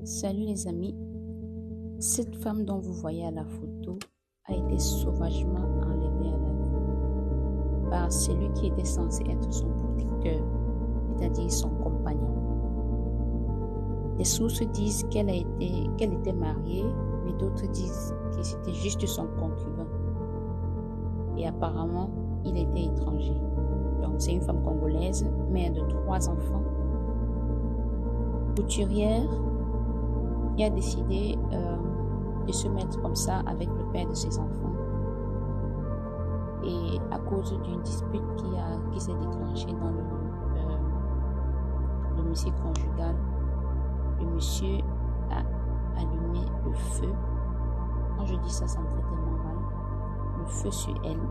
Salut les amis, cette femme dont vous voyez à la photo a été sauvagement enlevée à la vue par celui qui était censé être son protecteur, c'est-à-dire son compagnon. Des sources disent qu'elle était mariée, mais d'autres disent que c'était juste son concubin. Et apparemment, il était étranger. Donc c'est une femme congolaise, mère de 3 enfants, couturière, qui a décidé de se mettre comme ça avec le père de ses enfants. Et à cause d'une dispute qui s'est déclenchée dans le domicile conjugal, le monsieur a allumé le feu. Quand je dis ça, ça me fait tellement mal. Le feu sur elle,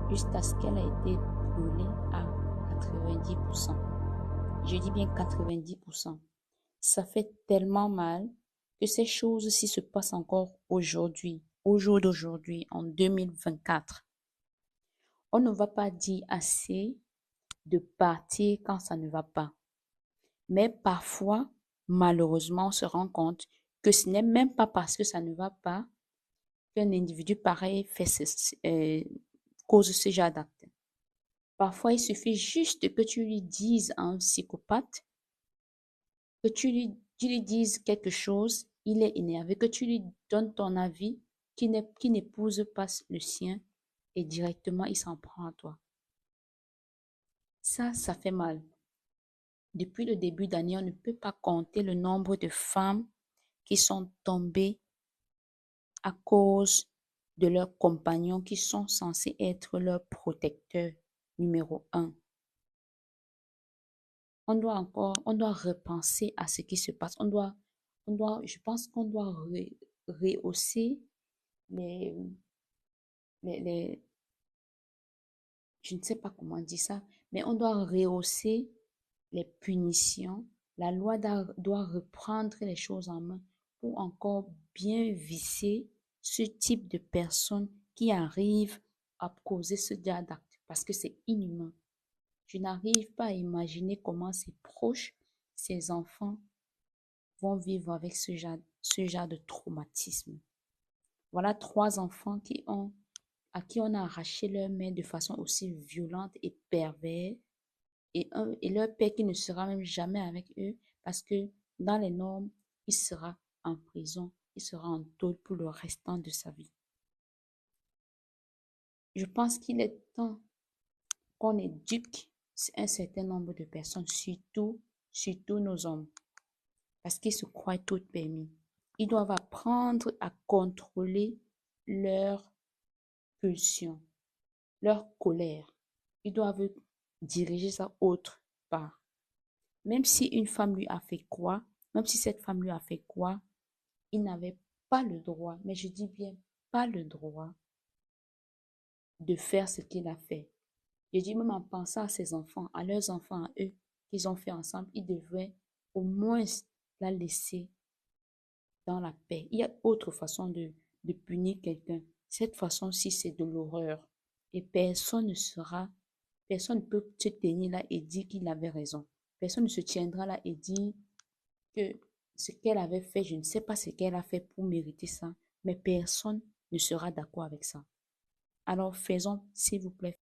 jusqu'à ce qu'elle ait été brûlée à 90%. Je dis bien 90%. Ça fait tellement mal que ces choses-ci se passent encore aujourd'hui, au jour d'aujourd'hui, en 2024. On ne va pas dire assez de partir quand ça ne va pas. Mais parfois, malheureusement, on se rend compte que ce n'est même pas parce que ça ne va pas qu'un individu pareil cause ce genre d'acte. Parfois, il suffit juste que tu lui dises à un psychopathe, que tu lui dises quelque chose, il est énervé, que tu lui donnes ton avis qui n'épouse pas le sien et directement il s'en prend à toi. Ça fait mal. Depuis le début d'année, on ne peut pas compter le nombre de femmes qui sont tombées à cause de leurs compagnons qui sont censés être leurs protecteurs numéro 1. On doit repenser à ce qui se passe. Je pense qu'on doit rehausser les, les, je ne sais pas comment dire ça, mais on doit rehausser les punitions. La loi doit reprendre les choses en main pour encore bien viser ce type de personnes qui arrivent à causer ce genre d'acte parce que c'est inhumain. Je n'arrive pas à imaginer comment ses proches, ses enfants vont vivre avec ce genre de traumatisme. Voilà 3 enfants à qui on a arraché leur mère de façon aussi violente et perverse et leur père qui ne sera même jamais avec eux parce que dans les normes, il sera en prison, il sera en tôle pour le restant de sa vie. Je pense qu'il est temps qu'on éduque un certain nombre de personnes, surtout nos hommes, parce qu'ils se croient tout permis. Ils doivent apprendre à contrôler leurs pulsions, leur colère. Ils doivent diriger ça autre part. Même si une femme lui a fait quoi, même si cette femme lui a fait quoi, il n'avait pas le droit, mais je dis bien pas le droit de faire ce qu'il a fait. Je dis même en pensant à ses enfants, à leurs enfants, à eux, qu'ils ont fait ensemble, ils devraient au moins la laisser dans la paix. Il y a autre façon de punir quelqu'un. Cette façon-ci, c'est de l'horreur. Et personne ne peut se tenir là et dire qu'il avait raison. Personne ne se tiendra là et dire que ce qu'elle avait fait, je ne sais pas ce qu'elle a fait pour mériter ça, mais personne ne sera d'accord avec ça. Alors faisons, s'il vous plaît,